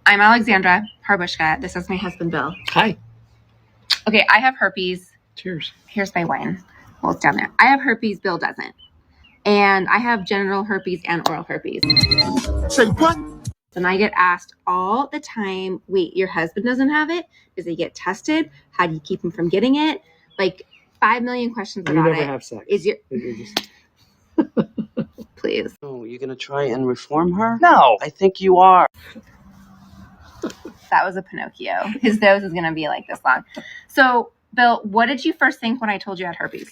I'm Alexandra Harbushka. This is my husband, Bill. Hi. Okay, I have herpes. Cheers. Here's my wine. Well, it's down there. I have herpes. Bill doesn't. And I have genital herpes and oral herpes. Say what? And I get asked all the time, wait, your husband doesn't have it? Does he get tested? How do you keep him from getting it? Like 5 million questions about it. You never have sex. Please. Oh, you're gonna try and reform her? No. I think you are. That was a Pinocchio. His nose is going to be like this long. So, Bill, what did you first think when I told you I had herpes?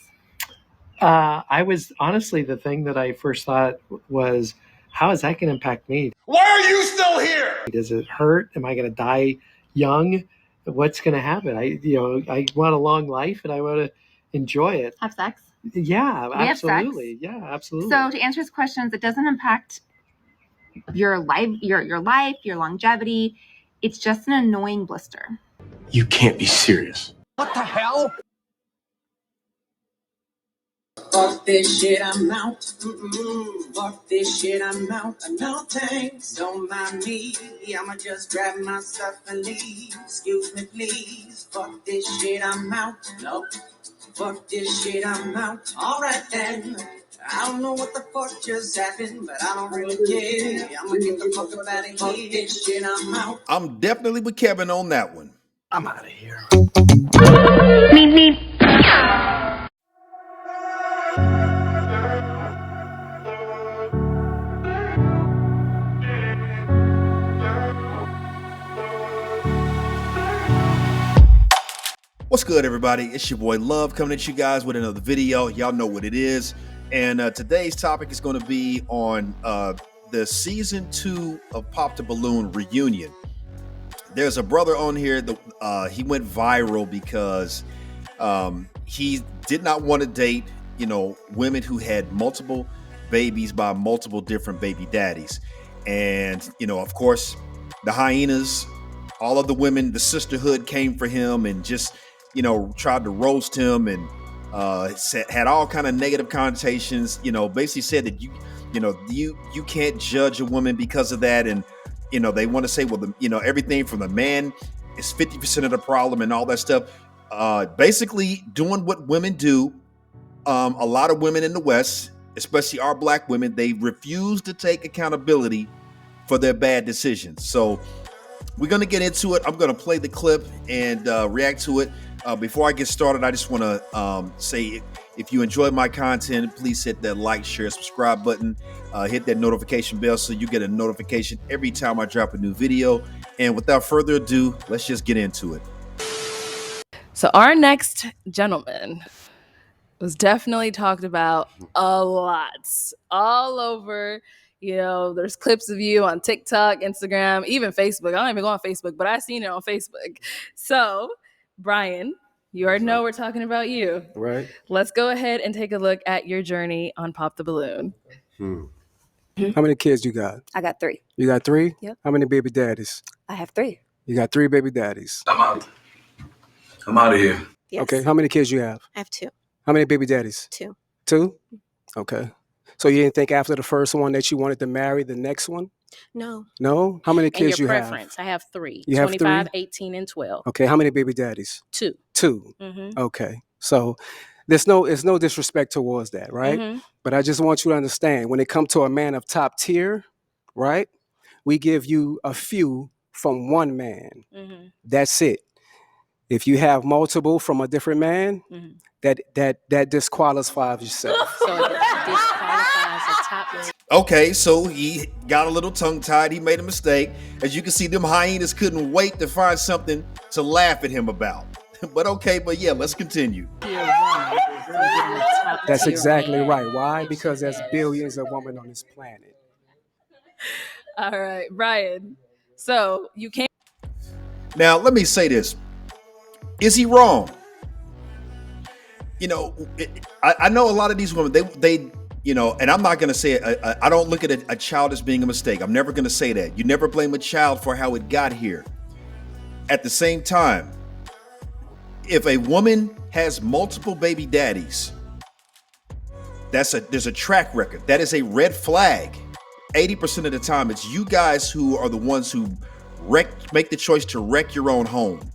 I was honestly, the thing that I first thought was, how is that going to impact me? Why are you still here? Does it hurt? Am I going to die young? What's going to happen? I want a long life and I want to enjoy it. Have sex? Yeah, We absolutely. have sex. Yeah, absolutely. So, to answer his questions, it doesn't impact your life, your longevity. It's just an annoying blister. You can't be serious. What the hell? Fuck this shit, I'm out. Fuck this shit, I'm out. No thanks, don't mind me. I'ma just grab my stuff and leave. Excuse me, please. Fuck this shit, I'm out. Nope. Fuck this shit, I'm out. Alright then. I don't know what the fuck just happened, but I don't really care. I'ma get the fuck up out of here. Fuck this shit, I'm out. I'm definitely with Kevin on that one. I'm out of here. What's good, everybody? It's your boy Love coming at you guys with another video. Y'all know what it is. And today's topic is going to be on the season 2 of Pop the Balloon reunion. There's a brother on here that he went viral because he did not want to date, women who had multiple babies by multiple different baby daddies. And, of course, the hyenas, all of the women, the sisterhood came for him and just, tried to roast him and had all kind of negative connotations, basically said that you can't judge a woman because of that. And, they want to say, well, everything from the man is 50% of the problem and all that stuff. Basically doing what women do. A lot of women in the West, especially our black women, they refuse to take accountability for their bad decisions. So we're going to get into it. I'm going to play the clip and react to it. Before I get started, I just want to say, if you enjoyed my content, please hit that like, share, subscribe button. Hit that notification bell so you get a notification every time I drop a new video. And without further ado, let's just get into it. So our next gentleman was definitely talked about a lot, all over. There's clips of you on TikTok, Instagram, even Facebook. I don't even go on Facebook, but I seen it on Facebook. So, Brian, you already know we're talking about you. Right. Let's go ahead and take a look at your journey on Pop the Balloon. How many kids you got? I got 3. You got 3? Yep. How many baby daddies? I have 3. You got 3 baby daddies. I'm out of here. Yes. Okay. How many kids you have? I have 2. How many baby daddies? 2. 2? Okay. So you didn't think after the first one that you wanted to marry the next one? No. No? How many And kids your you preference? I have 3. You have 25, 3? 18, and 12. Okay. How many baby daddies? 2. 2. Mm-hmm. Okay. So there's no disrespect towards that, right? Mm-hmm. But I just want you to understand, when it comes to a man of top tier, right? We give you a few from one man. Mm-hmm. That's it. If you have multiple from a different man, that disqualifies yourself. So it disqualifies a top man. Okay, so he got a little tongue-tied. He made a mistake. As you can see, them hyenas couldn't wait to find something to laugh at him about. But yeah, let's continue. That's exactly right. Why? Because there's billions of women on this planet. All right, Brian. So you can't. Now, let me say this. Is he wrong? I know a lot of these women, they and I'm not going to say I don't look at a child as being a mistake. I'm never going to say that. You never blame a child for how it got here. At the same time, if a woman has multiple baby daddies, there's a track record. That is a red flag. 80% of the time, it's you guys who are the ones who make the choice to wreck your own home.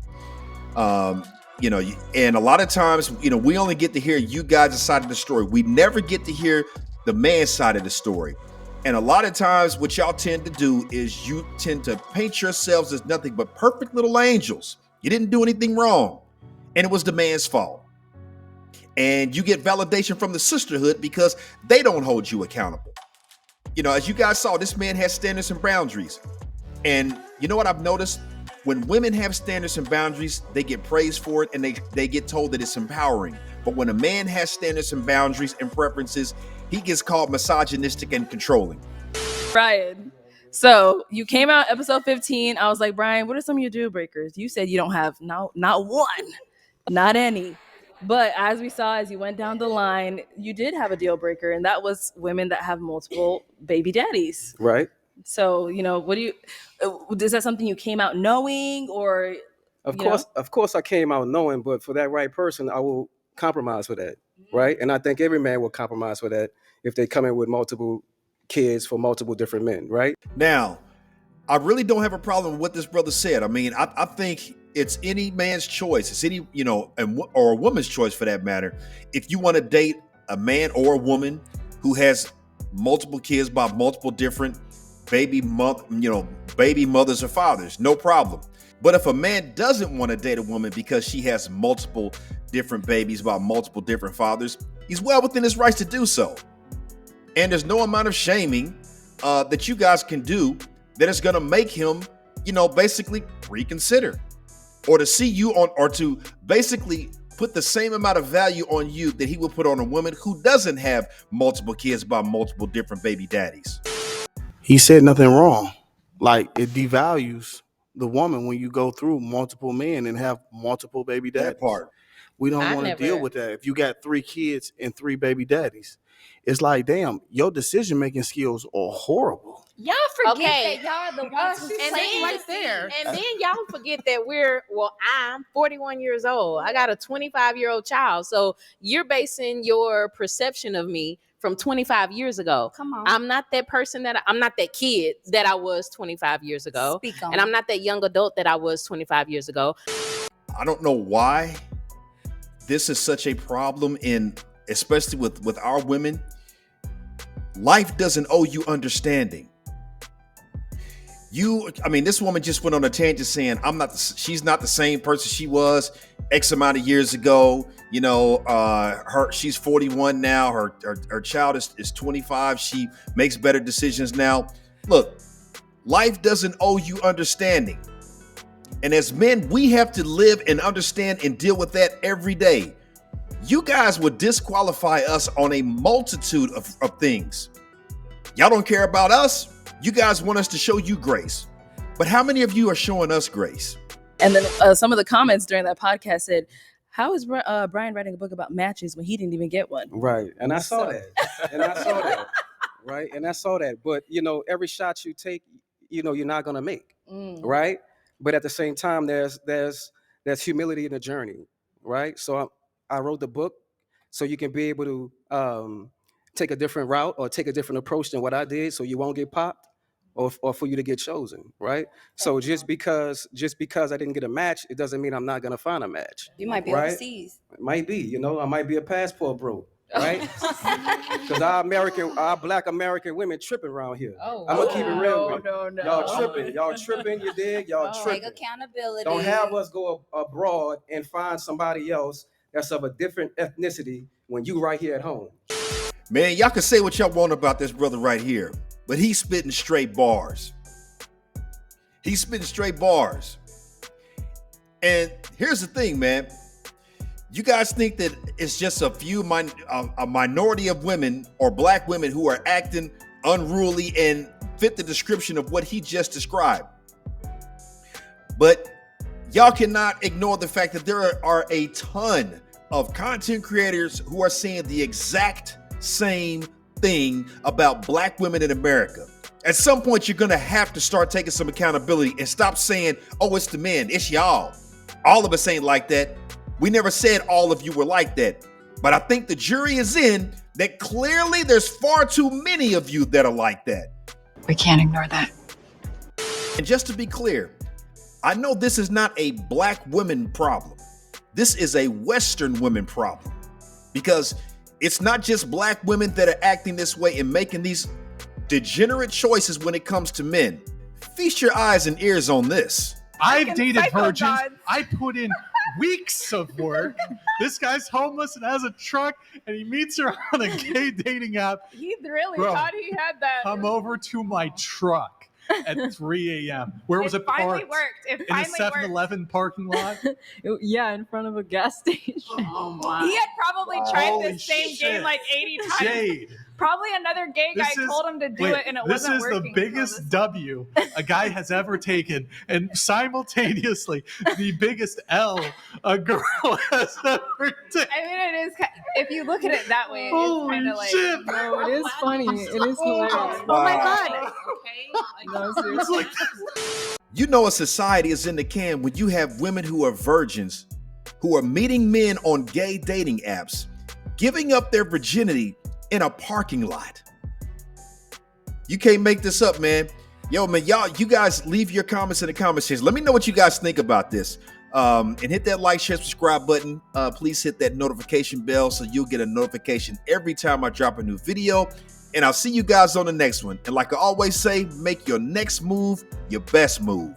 And a lot of times, we only get to hear you guys' side of the story. We never get to hear the man's side of the story. And a lot of times what y'all tend to do is you tend to paint yourselves as nothing but perfect little angels. You didn't do anything wrong. And it was the man's fault. And you get validation from the sisterhood because they don't hold you accountable. As you guys saw, this man has standards and boundaries. And you know what I've noticed? When women have standards and boundaries, they get praised for it and they get told that it's empowering. But when a man has standards and boundaries and preferences, he gets called misogynistic and controlling. Brian, so you came out episode 15. I was like, Brian, what are some of your deal breakers? You said you don't have not one, not any. But as we saw, as you went down the line, you did have a deal breaker, and that was women that have multiple baby daddies. Right. So, what do you, is that something you came out knowing, or? Of course I came out knowing, but for that right person, I will compromise for that. Right. And I think every man will compromise for that if they come in with multiple kids for multiple different men. Right. Now, I really don't have a problem with what this brother said. I mean, I think it's any man's choice. It's any, or a woman's choice for that matter. If you want to date a man or a woman who has multiple kids by multiple different baby mothers or fathers, no problem. But if a man doesn't want to date a woman because she has multiple different babies by multiple different fathers, he's well within his rights to do so. And there's no amount of shaming that you guys can do that is going to make him, basically reconsider or to see you on, or to basically put the same amount of value on you that he will put on a woman who doesn't have multiple kids by multiple different baby daddies. He said nothing wrong. Like, it devalues the woman when you go through multiple men and have multiple baby daddies. That part. We don't want to deal with that. If you got 3 kids and 3 baby daddies, it's like, damn, your decision-making skills are horrible. Y'all forget that y'all the ones who saying right there. And then y'all forget that I'm 41 years old. I got a 25-year-old child. So you're basing your perception of me from 25 years ago. Come on. I'm not that person I'm not that kid that I was 25 years ago. Speak on. And I'm not that young adult that I was 25 years ago. I don't know why this is such a problem especially with our women. Life doesn't owe you understanding. This woman just went on a tangent saying she's not the same person she was X amount of years ago. She's 41 now. Her child is 25. She makes better decisions now. Look, life doesn't owe you understanding. And as men, we have to live and understand and deal with that every day. You guys would disqualify us on a multitude of things. Y'all don't care about us. You guys want us to show you grace. But how many of you are showing us grace? And then some of the comments during that podcast said, how is Brian writing a book about matches when he didn't even get one? Right. And I saw that. Right. And I saw that. But, every shot you take, you're not going to make. Right. But at the same time, there's humility in the journey. Right. So I wrote the book so you can be able to take a different route or take a different approach than what I did, so you won't get popped or for you to get chosen, right? So just because I didn't get a match, it doesn't mean I'm not gonna find a match. You might be overseas. It might be, I might be a passport bro, right? Because our Black American women tripping around here. I'm gonna keep it real with you. No. Y'all tripping, you dig? Y'all tripping. Take accountability. Don't have us go abroad and find somebody else that's of a different ethnicity when you right here at home. Man, y'all can say what y'all want about this brother right here, but he's spitting straight bars. And here's the thing, man. You guys think that it's just a minority of women or Black women who are acting unruly and fit the description of what he just described. But y'all cannot ignore the fact that there are a ton of content creators who are saying the exact same thing about Black women in America. At some point, you're going to have to start taking some accountability and stop saying, oh, it's the men, it's y'all. All of us ain't like that. We never said all of you were like that. But I think the jury is in that clearly there's far too many of you that are like that. We can't ignore that. And just to be clear, I know this is not a black women problem. This is a Western women problem, because it's not just black women that are acting this way and making these degenerate choices when it comes to men. Feast your eyes and ears on this. I've dated virgins. I put in weeks of work. This guy's homeless and has a truck, and he meets her on a gay dating app. He really Bro, thought he had that. Come over to my truck at 3 a.m. Where was it finally parked? worked. It In a finally 7-Eleven parking lot? Yeah, in front of a gas station. Oh my. He had probably tried Holy this same shit. game like 80 times. Jade. Probably another gay guy told him to do it, and it wasn't working. This is the biggest W a guy has ever taken, and simultaneously the biggest L a girl has ever taken. I mean, it is. If you look at it that way, it's kind of like. shit. No, it is funny. It is hilarious. Oh my god! No, seriously. You know a society is in the can when you have women who are virgins, who are meeting men on gay dating apps, giving up their virginity in a parking lot. You can't make this up, man. Yo, man, you guys leave your comments in the comment section. Let me know what you guys think about this. And hit that like, share, subscribe button. Please hit that notification bell so you'll get a notification every time I drop a new video. And I'll see you guys on the next one. And like I always say, make your next move your best move.